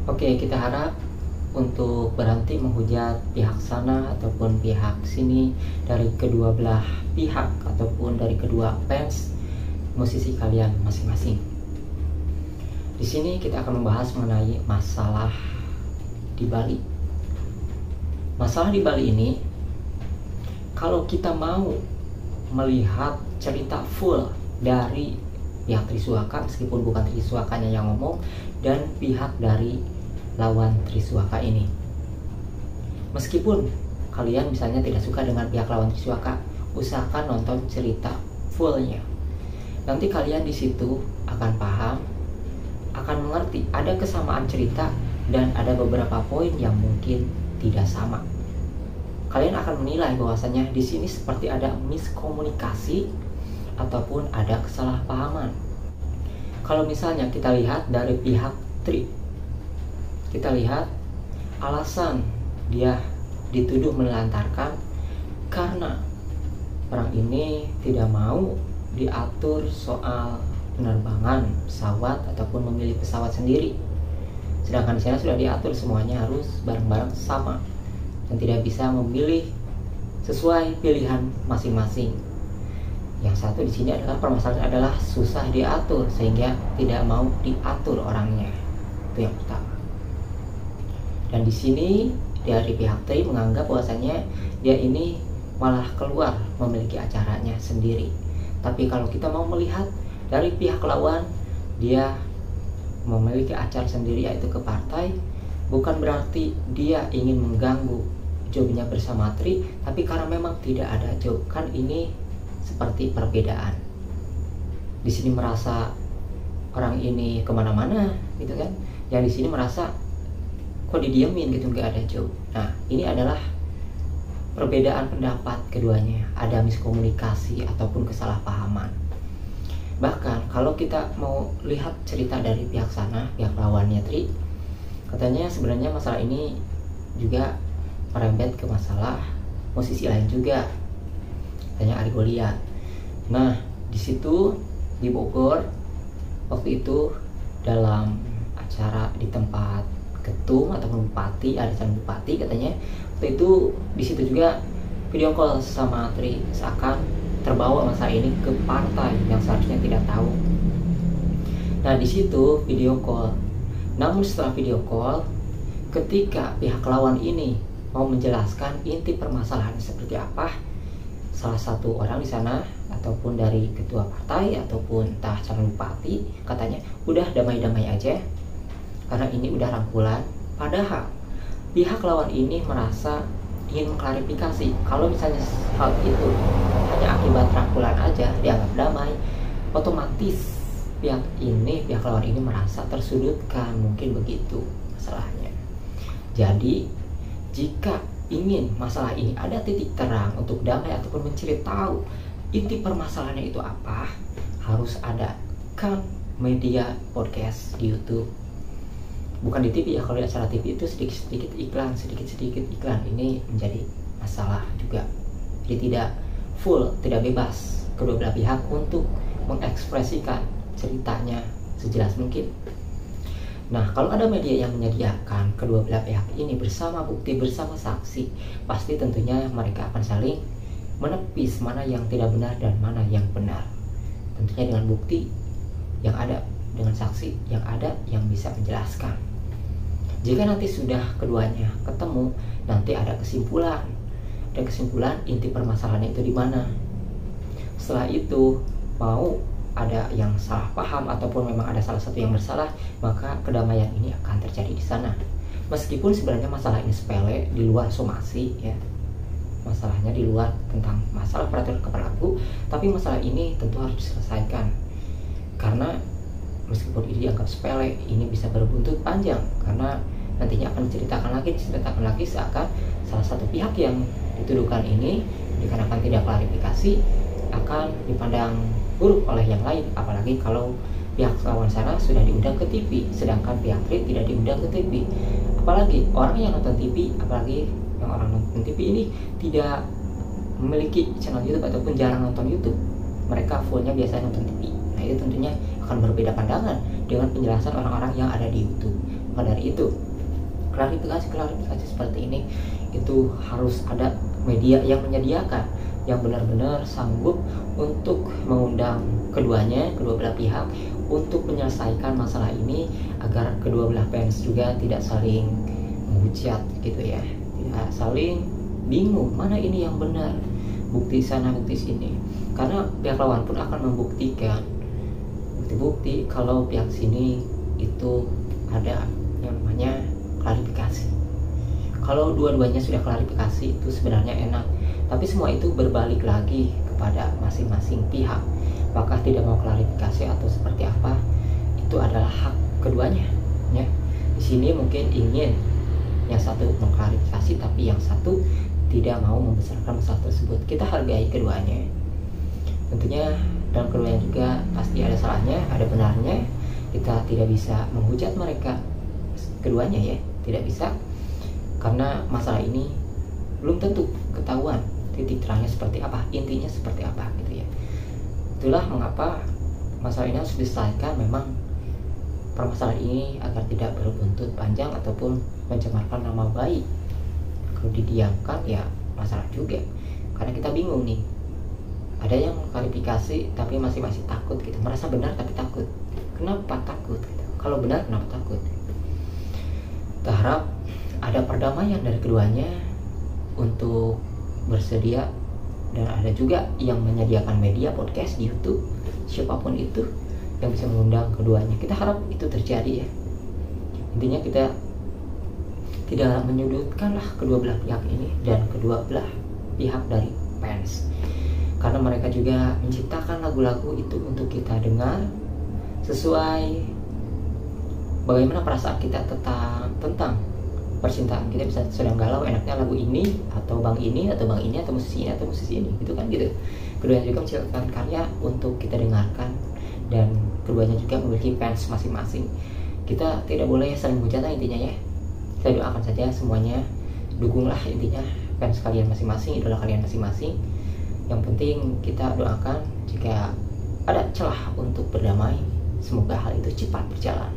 Oke, kita harap untuk berhenti menghujat pihak sana ataupun pihak sini dari kedua belah pihak ataupun dari kedua fans musisi kalian masing-masing. Di sini kita akan membahas mengenai masalah di Bali. Masalah di Bali ini, kalau kita mau melihat cerita full dari pihak Triswaka, meskipun bukan Triswakanya yang ngomong, dan pihak dari lawan Triswaka ini, meskipun kalian misalnya tidak suka dengan pihak lawan Triswaka, usahakan nonton cerita fullnya. Nanti kalian di situ akan paham, akan mengerti ada kesamaan cerita dan ada beberapa poin yang mungkin tidak sama. Kalian akan menilai bahwasanya di sini seperti ada miskomunikasi ataupun ada kesalahpahaman. Kalau misalnya kita lihat dari pihak Tri, kita lihat alasan dia dituduh menelantarkan karena orang ini tidak mau diatur soal penerbangan pesawat ataupun memilih pesawat sendiri. Sedangkan di sana sudah diatur semuanya harus bareng-barang sama dan tidak bisa memilih sesuai pilihan masing-masing. Yang satu di sini adalah permasalahan adalah susah diatur sehingga tidak mau diatur orangnya. Itu yang pertama. Dan di sini dari pihak Tri menganggap bahwasanya dia ini malah keluar memiliki acaranya sendiri. Tapi kalau kita mau melihat dari pihak lawan, dia memiliki acara sendiri yaitu ke partai, bukan berarti dia ingin mengganggu jobnya bersama Tri, tapi karena memang tidak ada job, kan ini seperti perbedaan. Di sini merasa orang ini kemana-mana gitu kan, yang di sini merasa kok didiemin gitu, nggak ada job. Nah, ini adalah perbedaan pendapat keduanya, ada miskomunikasi ataupun kesalahpahaman. Bahkan kalau kita mau lihat cerita dari pihak sana, pihak lawannya Tri, katanya sebenarnya masalah ini juga merembet ke masalah musisi lain juga, katanya Ari Goliat. Nah, di situ di Bogor waktu itu dalam acara di tempat ketum ataupun bupati, arisan bupati katanya, waktu itu di situ juga video call sama Tri, seakan terbawa masalah ini ke partai yang seharusnya tidak tahu. Nah, di situ video call. Namun setelah video call, ketika pihak lawan ini mau menjelaskan inti permasalahannya seperti apa, salah satu orang di sana ataupun dari ketua partai ataupun entah calon bupati katanya udah damai-damai aja karena ini udah rangkulan. Padahal pihak lawan ini merasa ingin mengklarifikasi kalau misalnya hal itu hanya akibat rangkulan aja dianggap damai, otomatis pihak lawan ini merasa tersudutkan, mungkin begitu masalahnya. Jadi jika ingin masalah ini ada titik terang untuk damai ataupun mencari tahu inti permasalahannya itu apa, harus ada kan media podcast di YouTube, bukan di TV ya. Kalau di acara TV itu sedikit-sedikit iklan, ini menjadi masalah juga. Jadi tidak full, tidak bebas kedua belah pihak untuk mengekspresikan ceritanya sejelas mungkin. Nah, kalau ada media yang menyediakan kedua belah pihak ini bersama bukti, bersama saksi, pasti tentunya mereka akan saling menepis mana yang tidak benar dan mana yang benar. Tentunya dengan bukti yang ada, dengan saksi yang ada yang bisa menjelaskan. Jika nanti sudah keduanya ketemu, nanti ada kesimpulan. Dan kesimpulan inti permasalahannya itu di mana. Setelah itu mau ada yang salah paham ataupun memang ada salah satu yang bersalah, maka kedamaian ini akan terjadi di sana. Meskipun sebenarnya masalah ini sepele, di luar somasi ya. Masalahnya di luar tentang masalah peraturan berlaku, tapi masalah ini tentu harus diselesaikan. Karena meskipun ini dianggap sepele, ini bisa berbuntut panjang karena nantinya akan diceritakan lagi seakan salah satu pihak yang dituduhkan ini dikarenakan tidak klarifikasi akan dipandang buruk oleh yang lain, apalagi kalau pihak lawan sana sudah diundang ke TV sedangkan pihak Tri tidak diundang ke TV. Apalagi orang yang nonton TV, apalagi yang orang nonton TV ini tidak memiliki channel YouTube ataupun jarang nonton YouTube, mereka fullnya biasanya nonton TV. Nah, itu tentunya akan berbeda pandangan dengan penjelasan orang-orang yang ada di YouTube. Maka dari itu klarifikasi seperti ini itu harus ada media yang menyediakan, yang benar-benar sanggup untuk mengundang kedua belah pihak untuk menyelesaikan masalah ini, agar kedua belah fans juga tidak saling menghujat gitu ya, tidak saling bingung mana ini yang benar, bukti sana bukti sini. Karena pihak lawan pun akan membuktikan bukti-bukti kalau pihak sini itu ada yang namanya klarifikasi. Kalau dua-duanya sudah klarifikasi itu sebenarnya enak, tapi semua itu berbalik lagi kepada masing-masing pihak. Apakah tidak mau klarifikasi atau seperti apa, itu adalah hak keduanya ya. Di sini mungkin ingin yang satu mengklarifikasi tapi yang satu tidak mau membesarkan masalah tersebut. Kita hargai keduanya. Tentunya dalam keduanya juga pasti ada salahnya, ada benarnya. Kita tidak bisa menghujat mereka keduanya ya, tidak bisa, karena masalah ini belum tentu ketahuan titik terangnya seperti apa, intinya seperti apa gitu ya. Itulah mengapa masalah ini harus diselesaikan. Memang permasalahan ini agar tidak berbuntut panjang ataupun mencemarkan nama baik. Kalau didiamkan ya masalah juga, karena kita bingung nih, ada yang klarifikasi tapi masih takut gitu, merasa benar tapi takut. Kenapa takut gitu? Kalau benar kenapa takut? Kita harap ada perdamaian dari keduanya untuk bersedia, dan ada juga yang menyediakan media podcast di YouTube, siapapun itu yang bisa mengundang keduanya. Kita harap itu terjadi ya. Intinya kita tidak menyudutkan lah kedua belah pihak ini dan kedua belah pihak dari fans, karena mereka juga menciptakan lagu-lagu itu untuk kita dengar sesuai bagaimana perasaan kita tentang percintaan. Kita bisa sedang galau, enaknya lagu ini atau bang ini atau bang ini atau musisi ini atau musisi ini gitu kan gitu. Keduanya juga menciptakan karya untuk kita dengarkan, dan keduanya juga memiliki fans masing-masing. Kita tidak boleh saling hujatan intinya ya. Saya doakan saja semuanya, dukunglah intinya fans kalian masing-masing, idola kalian masing-masing. Yang penting kita doakan jika ada celah untuk berdamai, semoga hal itu cepat berjalan.